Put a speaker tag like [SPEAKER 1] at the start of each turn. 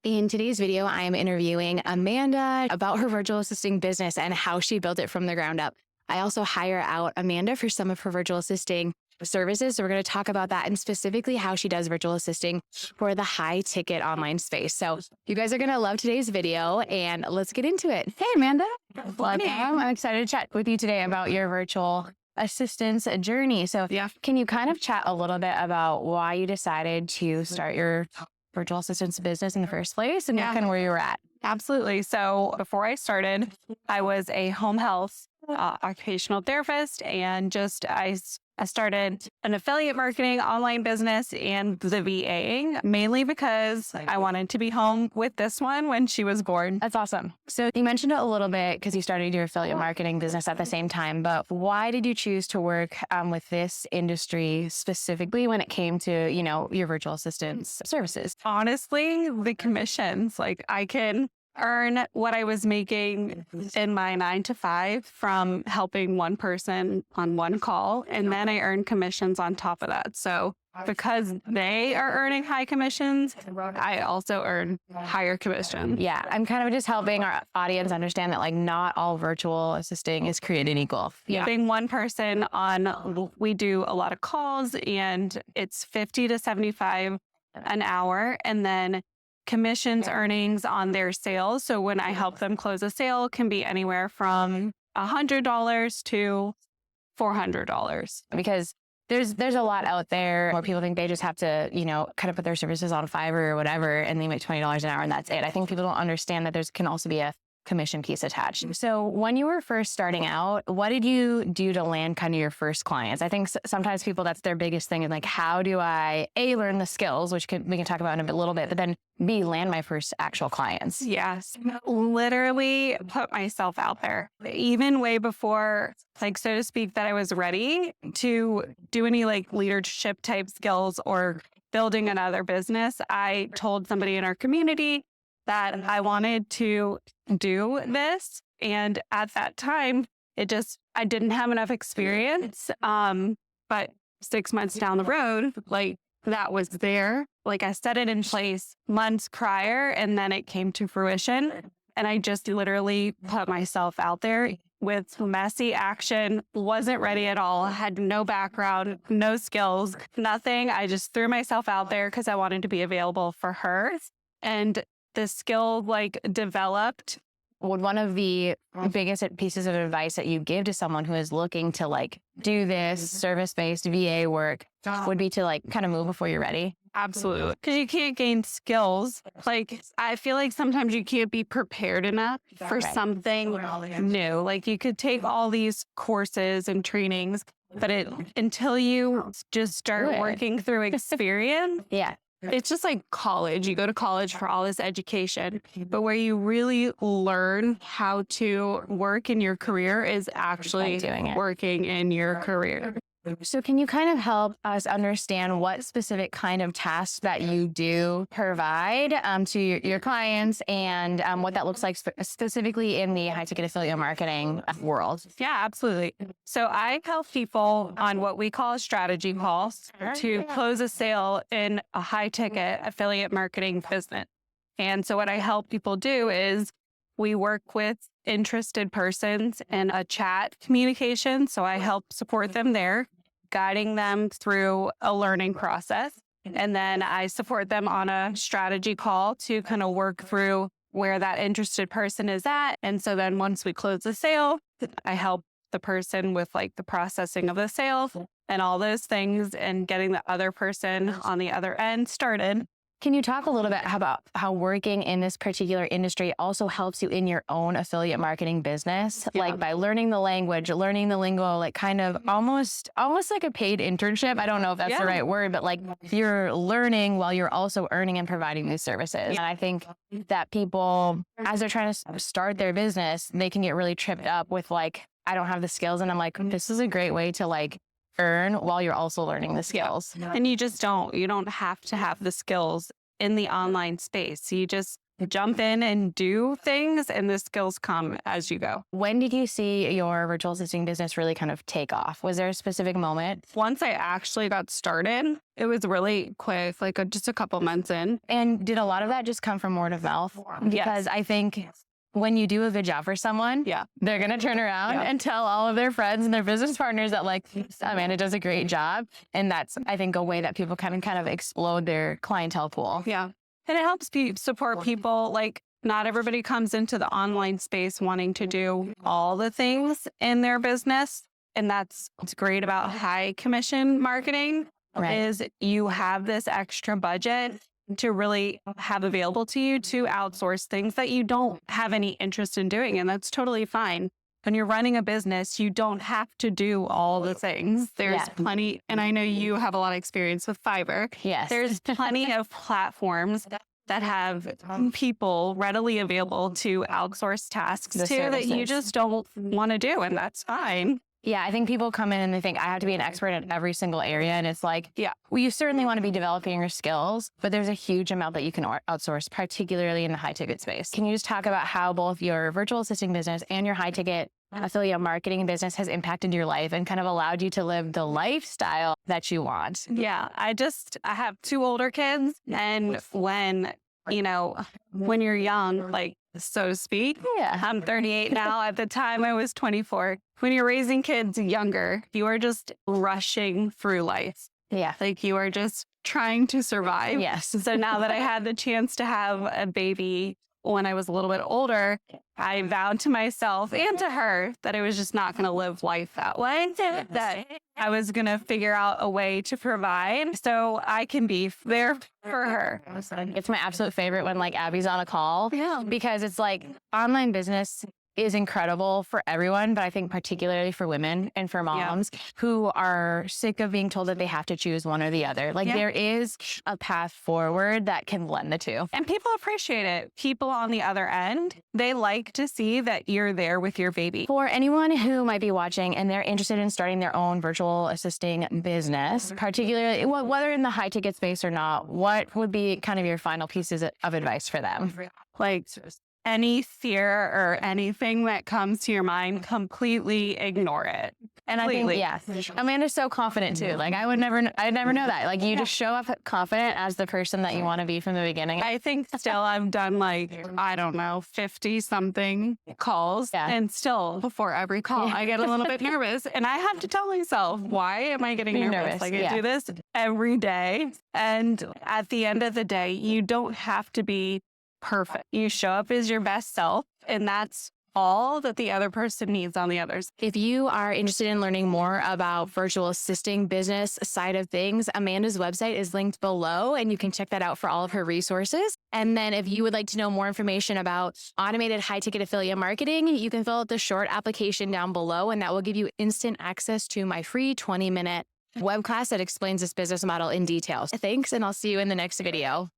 [SPEAKER 1] In today's video, I am interviewing Amanda about her virtual assisting business and how she built it from the ground up. I also hire out Amanda for some of her virtual assisting services. So we're going to talk about that and specifically how she does virtual assisting for the high ticket online space. So you guys are going to love today's video and let's get into it. Hey, Amanda. Welcome. I'm excited to chat with you today about your virtual assistance journey. So can you kind of chat a little bit about why you decided to start your virtual assistance business in the first place and kind of where you were at?
[SPEAKER 2] Absolutely. So before I started, I was a home health occupational therapist, and I started an affiliate marketing online business and the VAing mainly because I wanted to be home with this one when she was born.
[SPEAKER 1] That's awesome. So you mentioned it a little bit because you started your affiliate marketing business at the same time, but why did you choose to work with this industry specifically when it came to, your virtual assistance services?
[SPEAKER 2] Honestly, the commissions, I can earn what I was making in my 9 to 5 from helping one person on one call. And then I earn commissions on top of that. So because they are earning high commissions, I also earn higher commission.
[SPEAKER 1] Yeah, I'm kind of just helping our audience understand that not all virtual assisting is created equal.
[SPEAKER 2] Yeah. Being one person we do a lot of calls and it's 50 to 75 an hour. And then commissions earnings on their sales. So when I help them close a sale, can be anywhere from $100 to $400.
[SPEAKER 1] Because there's a lot out there where people think they just have to, kind of put their services on Fiverr or whatever, and they make $20 an hour and that's it. I think people don't understand that can also be a commission piece attached. So when you were first starting out, what did you do to land kind of your first clients? I think sometimes people, that's their biggest thing. And how do I learn the skills, which we can talk about in a little bit, but then B, land my first actual clients?
[SPEAKER 2] Yes. Literally put myself out there. Even way before, so to speak, that I was ready to do any leadership type skills or building another business. I told somebody in our community that I wanted to do this. And at that time, I didn't have enough experience. But 6 months down the road, that was there. I set it in place months prior, and then it came to fruition. And I just literally put myself out there with messy action, wasn't ready at all, had no background, no skills, nothing. I just threw myself out there because I wanted to be available for her. And the skill developed.
[SPEAKER 1] Would one of the biggest pieces of advice that you give to someone who is looking to do this service-based VA work would be to kind of move before you're ready?
[SPEAKER 2] Absolutely. Because you can't gain skills. I feel like sometimes you can't be prepared enough for something new. You could take all these courses and trainings, but until you just start working through experience.
[SPEAKER 1] Yeah.
[SPEAKER 2] It's just like college. You go to college for all this education, but where you really learn how to work in your career is actually working in your career.
[SPEAKER 1] So can you kind of help us understand what specific kind of tasks that you do provide to your clients and what that looks like specifically in the high ticket affiliate marketing world?
[SPEAKER 2] Yeah, absolutely. So I help people on what we call a strategy call to close a sale in a high ticket affiliate marketing business. And so what I help people do is we work with interested persons in a chat communication. So I help support them there, guiding them through a learning process. And then I support them on a strategy call to kind of work through where that interested person is at. And so then once we close the sale, I help the person with the processing of the sale and all those things and getting the other person on the other end started.
[SPEAKER 1] Can you talk a little bit about how working in this particular industry also helps you in your own affiliate marketing business? By learning the language, learning the lingo, kind of almost like a paid internship. I don't know if that's the right word, but you're learning while you're also earning and providing these services. And I think that people, as they're trying to start their business, they can get really tripped up with I don't have the skills. And I'm this is a great way to earn while you're also learning the skills.
[SPEAKER 2] And you don't have to have the skills in the online space. You just jump in and do things, and the skills come as you go.
[SPEAKER 1] When did you see your virtual assisting business really kind of take off? Was there a specific moment?
[SPEAKER 2] Once I actually got started, it was really quick, like just a couple months in.
[SPEAKER 1] And did a lot of that just come from word of mouth? Because I think when you do a good job for someone, they're going to turn around and tell all of their friends and their business partners that like, Amanda does a great job. And that's, I think, a way that people kind of explode their clientele pool.
[SPEAKER 2] Yeah. And it helps support people. Like, not everybody comes into the online space wanting to do all the things in their business. And that's what's great about high commission marketing is you have this extra budget to really have available to you to outsource things that you don't have any interest in doing. And that's totally fine. When you're running a business, you don't have to do all the things. There's plenty, and I know you have a lot of experience with Fiverr.
[SPEAKER 1] Yes.
[SPEAKER 2] There's plenty of platforms that have people readily available to outsource tasks to that you just don't want to do, and that's fine.
[SPEAKER 1] Yeah, I think people come in and they think I have to be an expert in every single area. And it's like, well, you certainly want to be developing your skills, but there's a huge amount that you can outsource, particularly in the high ticket space. Can you just talk about how both your virtual assisting business and your high ticket affiliate marketing business has impacted your life and kind of allowed you to live the lifestyle that you want?
[SPEAKER 2] Yeah, I have 2 older kids. And when you're young, like, so to speak. I'm 38 now. At the time, I was 24. When you're raising kids younger, you are just rushing through life.
[SPEAKER 1] Yeah.
[SPEAKER 2] Like, you are just trying to survive.
[SPEAKER 1] Yes.
[SPEAKER 2] So now that I had the chance to have a baby when I was a little bit older, I vowed to myself and to her that I was just not going to live life that way, that I was going to figure out a way to provide so I can be there for her.
[SPEAKER 1] It's my absolute favorite when like Abby's on a call because it's like online business is incredible for everyone, but I think particularly for women and for moms who are sick of being told that they have to choose one or the other. Like there is a path forward that can blend the two.
[SPEAKER 2] And people appreciate it. People on the other end, they like to see that you're there with your baby.
[SPEAKER 1] For anyone who might be watching and they're interested in starting their own virtual assisting business, particularly whether in the high ticket space or not, what would be kind of your final pieces of advice for them?
[SPEAKER 2] Like, any fear or anything that comes to your mind, completely ignore it.
[SPEAKER 1] And completely. I think, Amanda's so confident too. Like I'd never know that. Like you just show up confident as the person that you want to be from the beginning.
[SPEAKER 2] I think still I've done 50 something calls. And still before every call, I get a little bit nervous and I have to tell myself, why am I getting nervous? Like I do this every day. And at the end of the day, you don't have to be perfect. You show up as your best self, and that's all that the other person needs on the others.
[SPEAKER 1] If you are interested in learning more about virtual assisting business side of things, Amanda's website is linked below, and you can check that out for all of her resources. And then if you would like to know more information about automated high-ticket affiliate marketing, you can fill out the short application down below, and that will give you instant access to my free 20-minute web class that explains this business model in detail. Thanks, and I'll see you in the next video.